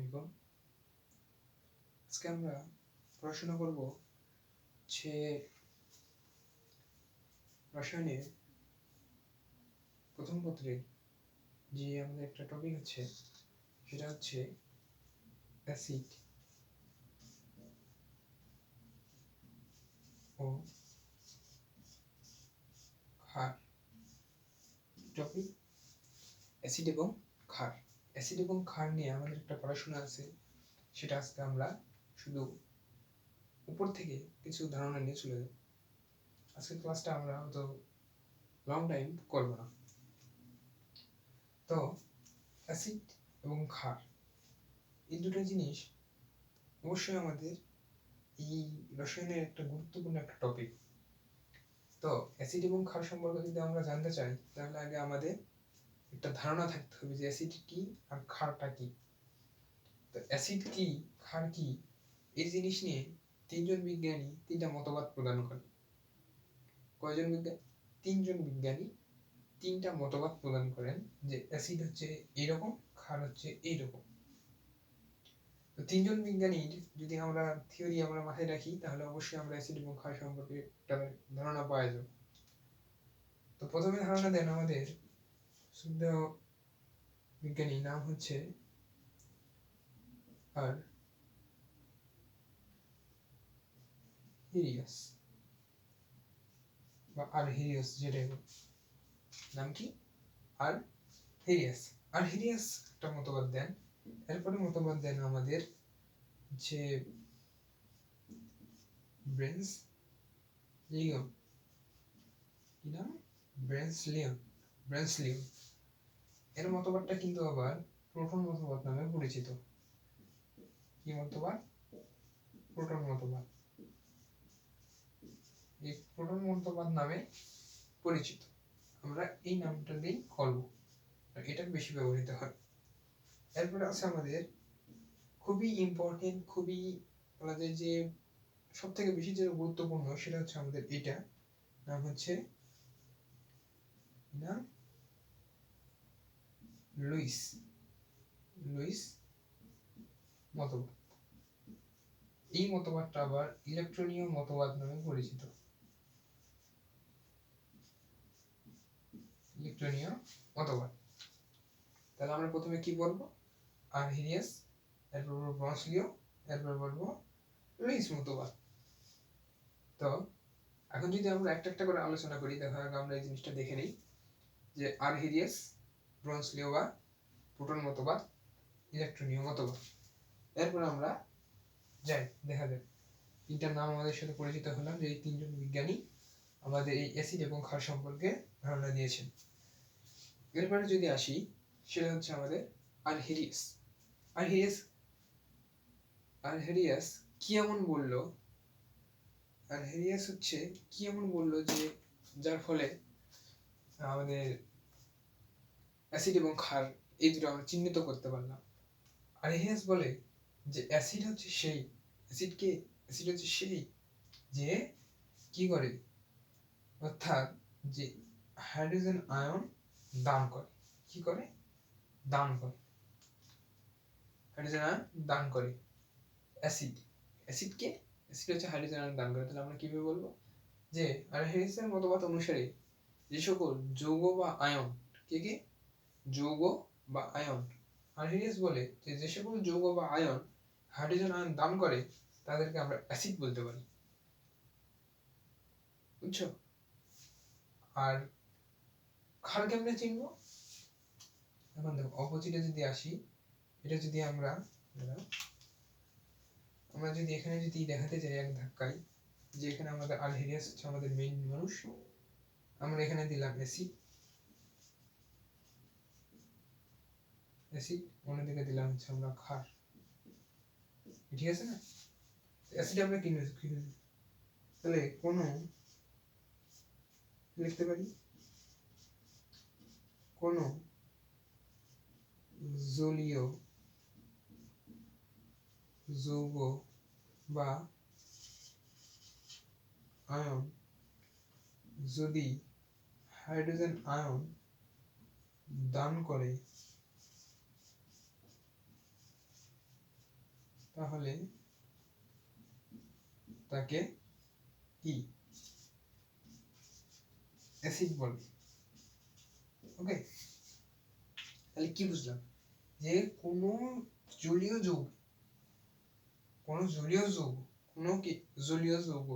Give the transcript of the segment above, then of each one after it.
আলাইকুম। আজকে আমরা পড়াশোনা করব যে রসায়নের প্রথম পত্রে যে আমাদের একটা টপিক আছে সেটা হচ্ছে অ্যাসিড ও ক্ষার। টপিক অ্যাসিড এবং ক্ষার। অ্যাসিড এবং ক্ষার নিয়ে আমাদের একটা পড়াশোনা আছে, সেটা আজকে আমরা শুধু উপর থেকে কিছু ধারণা নিয়ে চলে যাব। আজকের ক্লাসটা আমরা অত লং টাইম করব না। তো অ্যাসিড এবং ক্ষার এই দুটো জিনিস অবশ্যই আমাদের এই রসায়নের একটা গুরুত্বপূর্ণ একটা টপিক। তো অ্যাসিড এবং ক্ষার সম্পর্কে যদি আমরা জানতে চাই তাহলে আগে আমাদের একটা ধারণা থাকতে হবে যে অ্যাসিড কি আর ক্ষারটা কি। তো অ্যাসিড কি ক্ষার কি এই জিনিস নিয়ে তিনজন বিজ্ঞানী তিনটা মতবাদ প্রদান করে। কয়জন বিজ্ঞানী? তিনজন বিজ্ঞানী তিনটা মতবাদ প্রদান করেন যে অ্যাসিড হচ্ছে এইরকম, ক্ষার হচ্ছে এইরকম। তো তিনজন বিজ্ঞানীর যদি আমরা থিওরি আমরা মাথায় রাখি তাহলে অবশ্যই আমরা অ্যাসিড এবং ক্ষার সম্পর্কে একটা ধারণা পাওয়া যাবে। তো প্রথমে ধারণা দেন আমাদের শুদ্ধ বিজ্ঞানী, নাম হচ্ছে আরহেরিয়াস বা আরহেরিয়াস, যেটাই হোক, নাম কি? আরহেরিয়াস। আরহেরিয়াস একটা মতবাদ দেন। এরপরে মতবাদ দেন আমাদের যে ব্রেনসলিয়ন। কি নাম? ব্রেনসলিয়ন। এর মতবাদটা কিন্তু আবার প্রোটন মতবাদ নামে পরিচিত। কি মতবাদ? প্রোটন মতবাদ। এই প্রোটন মতবাদ নামে পরিচিত। আমরা এই নামটা দিয়েই করব, এটা বেশি ব্যবহৃত হয়। এরপরে আছে আমাদের খুবই ইম্পর্টেন্ট, খুবই বলা যায় যে সব থেকে বেশি যে গুরুত্বপূর্ণ সেটা হচ্ছে আমাদের এটা, নাম হচ্ছে লুইস মতবাদ। এই মতবাদটা আবার ইলেকট্রনীয় মতবাদ নামে পরিচিত। ইলেকট্রনীয় মতবাদ। তাহলে আমরা প্রথমে কি বলবো? আরহেরিয়াস, এরপর বলবো ব্রন্সলিও, এরপর বলবো লুইস মতবাদ। তো এখন যদি আমরা একটা একটা করে আলোচনা করি, দেখা যাক আমরা এই জিনিসটা দেখে নিই যে আরহেরিয়াস, ব্রন্সলিও বা প্রোটন মতবাদ, ইলেকট্রনীয় মতবাদ। এরপর আমরা যাই, দেখা যাক তিনটার নাম আমাদের সাথে পরিচিত হলাম যে এই তিনজন বিজ্ঞানী আমাদের এই অ্যাসিড এবং ক্ষার সম্পর্কে ধারণা দিয়েছেন। এরপরে যদি আসি, সেটা হচ্ছে আমাদের আরহেরিয়াস। আরহেরিয়াস কি এমন বললো? আরহেরিয়াস হচ্ছে কি এমন বললো যে যার ফলে আমাদের অ্যাসিড এবং ক্ষার এই দুটো আমরা চিহ্নিত করতে পারলাম। আরহেরিয়াস বলে যে অ্যাসিড হচ্ছে সেই যে কি করে, অর্থাৎ যে হাইড্রোজেন আয়ন দান করে। কি করে? দান করে। হাইড্রোজেন আয়ন দান করে অ্যাসিড হচ্ছে হাইড্রোজেন আয়ন দান করে। তাহলে আমরা কিভাবে বলবো যে আরহেরিয়াসের মতবাদ অনুসারে যে সকল যৌগ বা আয়ন, কি যৌগ বা আয়ন, আরহেরিয়াস বলে যে সকল যৌগ বা আয়ন হাইড্রোজেন আয়ন দান করে তাদেরকে আমরা অ্যাসিড বলতে পারি। বুঝছো? আর ক্ষার কেমনে চিনবো? এখন দেখো অপোজিটে যদি আসি, এটা যদি আমরা যদি এখানে যদি দেখাতে চাই এক ধাক্কায় যে এখানে আমাদের আরহেরিয়াস হচ্ছে আমাদের মেইন মানুষ, আমরা এখানে দিলাম অ্যাসিড, অন্যদিকে দিলাম হচ্ছে আমরা ক্ষার। ঠিক আছে না? অ্যাসিড আমরা কি তাহলে কোন লিখতে পারি কোন জলীয় যৌগ বা আয়ন যদি হাইড্রোজেন আয়ন দান করে তাহলে তাকে কি অ্যাসিড বলে। ওকে, তাহলে কি বুঝলাম, যে কোনো জলীয় যৌগ, কোনো জলীয় যৌগ, কোনো কি জলীয় যৌগ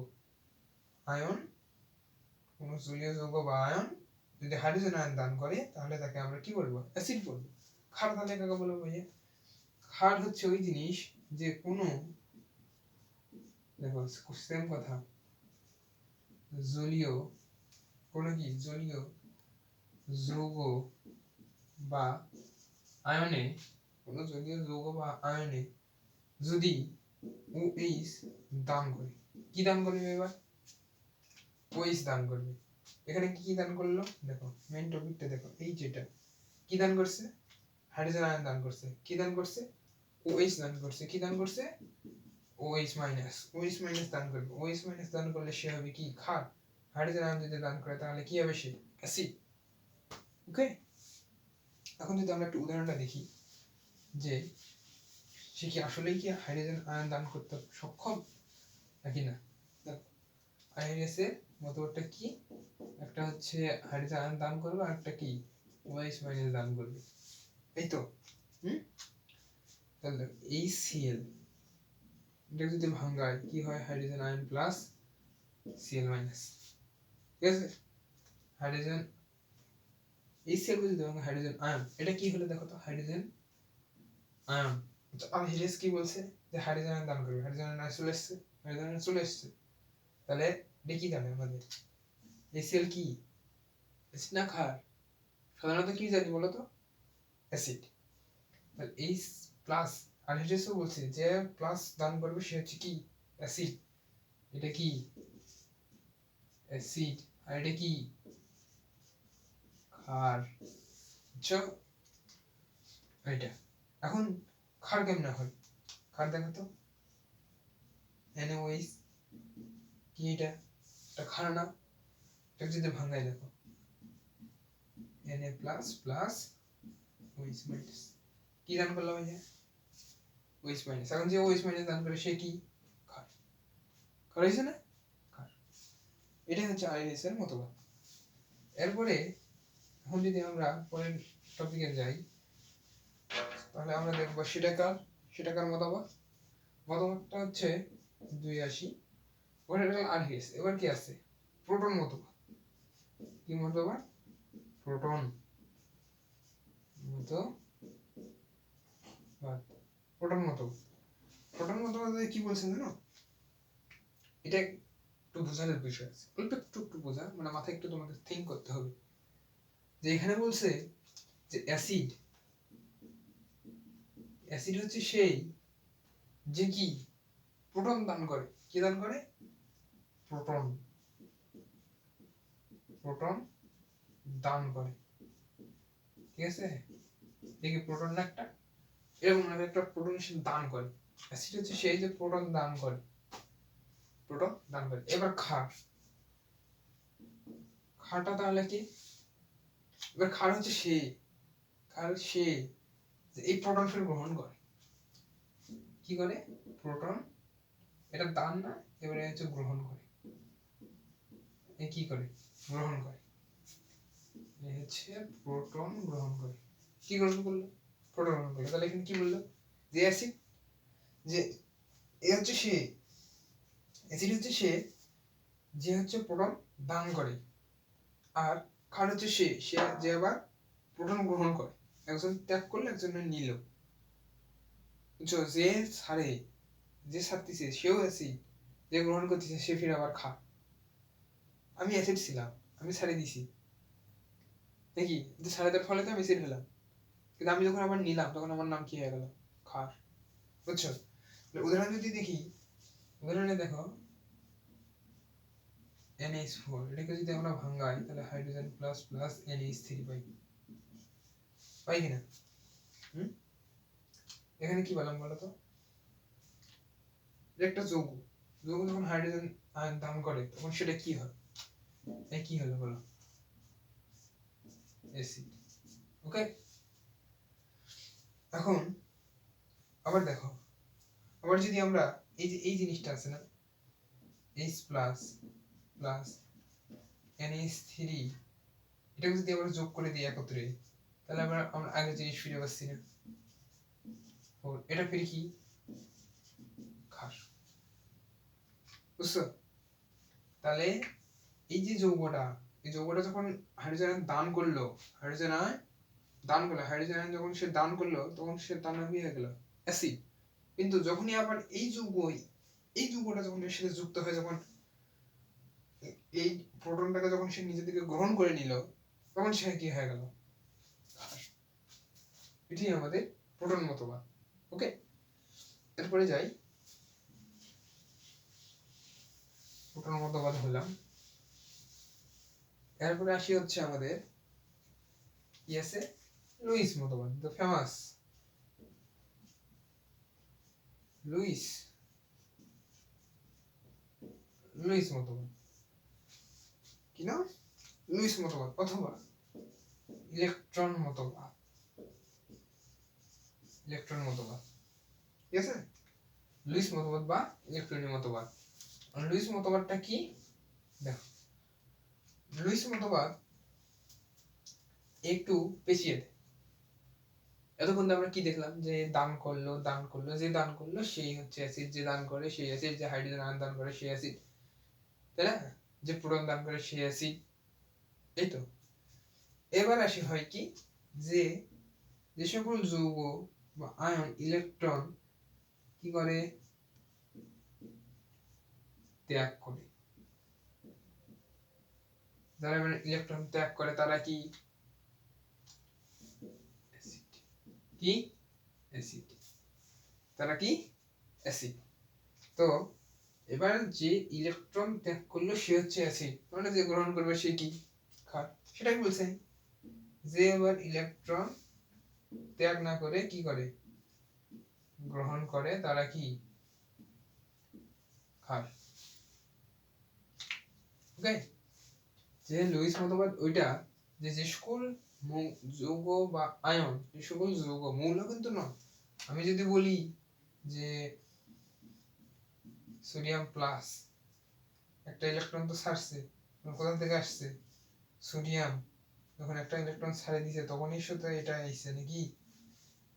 আয়ন, কোনো জলীয় যৌগ বা আয়ন যদি হাইড্রোজেন আয়ন দান করে তাহলে তাকে আমরা কি বলবো, অ্যাসিড বলবো। ক্ষার তাহলে কাকে বলবো ভাইয়া? ক্ষার হচ্ছে ওই জিনিস যে কোনো, দেখো সেম কথা, জলীয়, কোনো কি জলীয় যৌগ বা আয়নে, কোনো জলীয় যৌগ বা আয়নে যদি OH দান করে, কি দান করবে এবার? OH দান করবে। এখানে কি দান করলো দেখো, মেইন টপিকটা দেখো, এই যেটা কি দান করছে, হাইড্রোজেন আয়ন দান করছে, কি দান করছে, OH দান করছে, কি দান করছে, OH মাইনাস, OH মাইনাস দান করবে। OH মাইনাস দান করলে সে হবে কি, ক্ষার। হাইড্রোজেন আয়ন যদি দান করে তাহলে কি হবে, সে অ্যাসিড। ওকে, এখন যদি আমরা একটু উদাহরণটা দেখি যে সে কি আসলেই কি হাইড্রোজেন আয়ন দান করতে সক্ষম নাকি না। দেখো আইআরএস এর মতবাদটা কি, একটা হচ্ছে হাইড্রোজেন আয়ন দান করবে আর একটা কি OH মাইনাস দান করবে, এই তো। তাহলে HCl এটা যদি ভাঙায় কি হয়, hydrogen ion plus Cl minus, ঠিক আছে। হাইড্রোজেন HCl কে যদি ভাঙায় হাইড্রোজেন আয়ন, এটা কি হলো দেখো তো, হাইড্রোজেন আয়ন। আর হিরেস কি বলছে যে হাইড্রোজেন আয়ন দান করবে, হাইড্রোজেন আয়ন চলে এসেছে, হাইড্রোজেন আয়ন চলে এসেছে, তাহলে এটা কি জানে আমাদের, HCl কি অ্যাসিড না ক্ষার? সাধারণত কি জানি বলো তো, অ্যাসিড। তাহলে H প্লাস, আর হিরেসও বলছে যে প্লাস দান করবে সে হচ্ছে কি অ্যাসিড, এটা কি অ্যাসিড, আর এটা কি ক্ষার, বুঝছো এটা। এখন ক্ষার কেমনে হয়, ক্ষার দেখো তো, NaOH কি, এটা ক্ষার না, এটা যদি ভাঙাই দেখো Na plus plus OH minus, কি দান করলাম এই যে OH মাইনাস। এখন যে OH মাইনাস দান করে সে কি, ক্ষার। ক্ষার হয়েছে না, ক্ষার। এটাই হচ্ছে আইআরএস এর মতবাদ। এরপরে এখন যদি আমরা পরের টপিকে যাই তাহলে আমরা দেখব সেটাকার মতবাদ। মতবাদটা হচ্ছে 82, ওখানে গেল আরএস। এবার কি আছে, প্রোটন মতবাদ। কি মতবাদ, প্রোটন মতবাদ। প্রোটন মতবাদ, প্রোটন মতবাদ কি বলছেন জানো, এটা একটু বোঝানোর বিষয় আছে, অল্প একটু বোঝা, মানে মাথায় একটু তোমাকে থিঙ্ক করতে হবে। যে এখানে বলছে যে অ্যাসিড, অ্যাসিড হচ্ছে সেই যে কি প্রোটন দান করে, কি দান করে, প্রোটন, প্রোটন দান করে, ঠিক আছে। দেখি প্রোটন না একটা, এরকম ভাবে একটা প্রোটন দান করে, অ্যাসিড হচ্ছে সেই যে প্রোটন দান করে, প্রোটন দান করে। এবার ক্ষার, ক্ষারটা তাহলে কি, এবার ক্ষার হচ্ছে সে, ক্ষার সে যে এই প্রোটন ফের গ্রহণ করে, কি করে, প্রোটন, এটা দান না, এবারে হচ্ছে গ্রহণ করে, এ কি করে, গ্রহণ করে, এই হচ্ছে প্রোটন গ্রহণ করে, কি গ্রহণ করলো, প্রোটন গ্রহণ করলো। তাহলে এখানে কি বললো, যে অ্যাসিড, যে এ হচ্ছে সে, অ্যাসিড হচ্ছে সে যে হচ্ছে প্রোটন দান করে, আর ক্ষার হচ্ছে সে যে আবার প্রোটন গ্রহণ করে, একজন ত্যাগ করলে একজন নিল, বুঝছো। যে ছাড়ে, যে ছাড়তেছে সেও অ্যাসিড, যে গ্রহণ করতেছে সে ফির আবার ক্ষার। আমি অ্যাসিড ছিলাম, আমি ছাড়ে দিছি দেখি, কিন্তু ছাড়ে দেওয়ার ফলে তো আমি অ্যাসিড হলাম, কিন্তু আমি যখন আবার নিলাম তখন আমার নাম কি হয়ে গেল, ক্ষার, বুঝছো। উদাহরণ যদি দেখি, উদাহরণে দেখো NH4, এটাকে যদি আমরা ভাঙাই তাহলে হাইড্রোজেন প্লাস প্লাস NH3 পাই কিনা। এখানে কি বললাম বলো তো, একটা যৌগ, যৌগ যখন হাইড্রোজেন আয়ন দান করে তখন সেটা কি হয়, এই কি হলো বলো, অ্যাসিড। ওকে, এখন আবার দেখো আবার যদি আমরা এই জিনিসটা আছে না H প্লাস প্লাস NH3 এটাকে যদি আমরা যোগ করে দিই একত্রে, তাহলে আমরা আগের জিনিস ফিরে পাচ্ছি না। এটা ফিরে কি ক্ষার, বুঝছো? তাহলে এই যে যৌগটা, এই যৌগটা যখন হাইড্রোজেন দান করলো, হাইড্রোজেন যখন সে দান করলো, তখন সে তার নাম হয়ে গেল অ্যাসিড। কিন্তু যখনই আবার এই যৌগটা যখন এর সাথে যুক্ত হয়ে যখন এই প্রোটনটাকে যখন সে নিজে থেকে গ্রহণ করে নিল, তখন সে কি হয়ে গেল? এটাই আমাদের প্রোটন মতবাদ। ওকে, এরপরে যাই, প্রোটন মতবাদ হলাম। এরপরে আসি হচ্ছে আমাদের কি আছে, লুইস মতবাদ, দ্য ফেমাস লুইস মতবাদ। কি নাম? লুইস মতবাদ অথবা ইলেকট্রন মতবাদ। ঠিক আছে, লুইস মতবাদ বা ইলেকট্রনীয় মতবাদ। লুইস মতবাদটা কি? দেখো, লুইস মতবাদ একটু পেঁচিয়ে দেয়। এতক্ষণ আমরা কি দেখলাম, যে দান করলো যে দান করলো সেই হচ্ছে অ্যাসিড, যে দান করে সেই অ্যাসিড, যে হাইড্রোজেন আয়ন দান করে সেই অ্যাসিড, তাই না? যে প্রোটন দান করে সেই অ্যাসিড, এই তো। এবার আসি হয় কি, যে সকল যৌগ বা আয়ন ইলেকট্রন কি করে, ত্যাগ করে, যারা ইলেকট্রন ত্যাগ করে তারা কি অ্যাসিড, তারা কি অ্যাসিড। তো এবার যে ইলেকট্রন ত্যাগ করলো সে হচ্ছে অ্যাসিড, মানে যে গ্রহণ করবে সে কি ক্ষার, সেটাই বলছেন। যে এবার ইলেকট্রন ত্যাগ না করে কি করে, গ্রহণ করে, তারা কি ক্ষার। ওকে, যে লুইস মতবাদ ওইটা, যে সকল যৌগ বা আয়ন, যে সকল যৌগ, মৌল কিন্তু নয়। আমি যদি বলি যে সোডিয়াম প্লাস, একটা ইলেকট্রন তো ছাড়ছে, কোথা থেকে আসছে? সোডিয়াম যখন একটা ইলেকট্রন ছাড়ে দিছে তখনই সাথে এটা আইছে নাকি?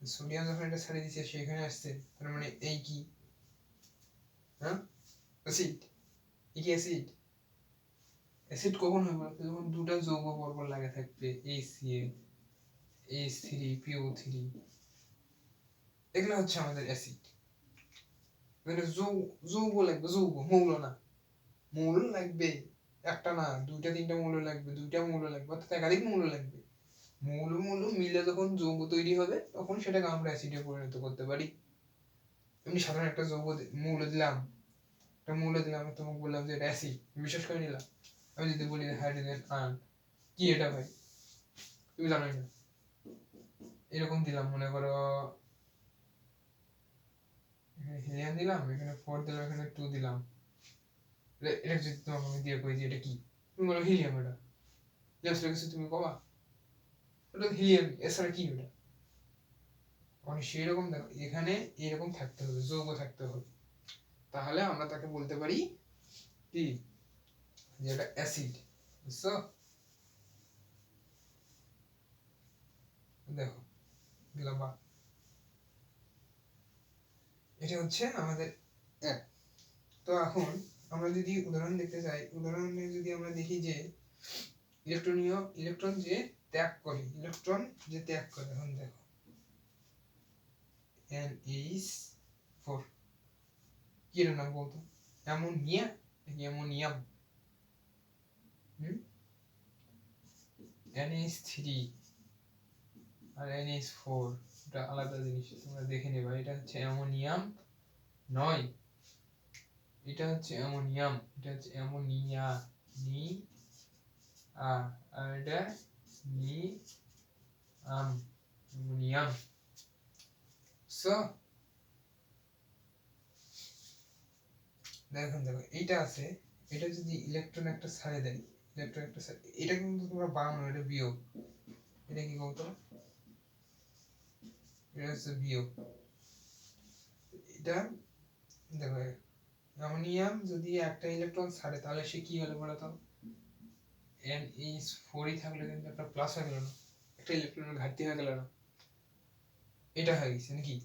সোডিয়াম যখন এটা ছাড়ে দিছে সেখানে আসছে, তার মানে এই কি, হ্যাঁ, অ্যাসিড। এই কি অ্যাসিড? অ্যাসিড কখন হবে? যখন দুটা যৌগ পরপর লাগে থাকবে, HCl H3PO3, এগুলো হচ্ছে আমাদের অ্যাসিড। মানে যৌগ লাগবে, যৌগ, মৌল না। মৌল লাগবে একটা না, দুইটা তিনটা মৌল লাগবে, অর্থাৎ একাধিক মৌল লাগবে। মৌল মিলে যখন যৌগ তৈরি হবে তখন সেটাকে আমরা অ্যাসিডে পরিণত করতে পারি। এমনি সাধারণ একটা মৌল দিলাম, তোমাকে বললাম যে এটা অ্যাসিড, বিশ্বাস করে নিলাম। আমি যদি বলি হাইড্রোজেন আয়ন, কি এটা ভাই? তুমি জানোই না। এরকম দিলাম, মনে করো হিলিয়াম দিলাম, এখানে 4 দিলাম, এখানে 2 দিলাম। এটা যদি তোমাকে আমি দিয়ে কই যে এটা কি, তুমি বলো হিলিয়াম। এটা কিছু তুমি কবা ওটা হিলিয়াম, এছাড়া কি ওটা? মানে সেরকম দেখো, এখানে এরকম থাকতে হবে, যৌগ থাকতে হবে, তাহলে আমরা তাকে বলতে পারি কি, যে এটা অ্যাসিড। বুঝছো? দেখো দিলাম বা, এটা হচ্ছে আমাদের এক। তো এখন আমরা যদি উদাহরণ দেখতে চাই, উদাহরণে যদি আমরা দেখি যে ইলেকট্রন যে ত্যাগ করে, এখন দেখো NH4, কি এর নাম বলতো? অ্যামোনিয়া নাকি অ্যামোনিয়াম? NH3 আর NH4 এটা আলাদা জিনিস, তোমরা দেখে নেবা। এটা হচ্ছে অ্যামোনিয়াম নয়, এটা হচ্ছে অ্যামোনিয়াম, এটা হচ্ছে অ্যামোনিয়া, নি আর এটা নি অ্যামোনিয়াম। সো দেখো এইটা আছে, এটা যদি ইলেকট্রন একটা ছাড়ে দেয়, এটা কিন্তু তোমরা বানানো, এটা বিয়োগ, এটা কি বলতো? এটা হচ্ছে বিয়োগ। এটা দেখো অ্যামোনিয়াম যদি একটা ইলেকট্রন ছাড়ে তাহলে সে কি হলো বলো তো, NH4ই থাকলে কিন্তু একটা প্লাস হয়ে গেল না, একটা ইলেকট্রনের ঘাটতি হয়ে গেল না, এটা হয়ে গেছে নাকি।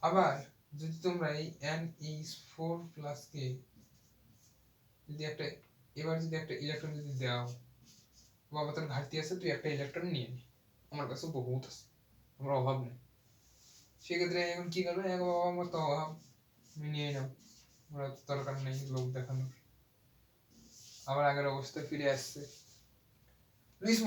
আবার যদি তোমরা এই NH4 প্লাসকে যদি একটা, এবার যদি একটা ইলেকট্রন যদি দাও, বাবা তোর ঘাটতি আছে, তুই একটা ইলেকট্রন নিয়ে নি, আমার কাছে বহুত আছে, আমার অভাব নেই, সেক্ষেত্রে এখন কি করবে, এক বাবা আমার তো অভাব, আমি নিয়ে নাও, ওরা তো দরকার নেই লোক দেখানোর, আবার আগের অবস্থায় ফিরে আসছে। লুইস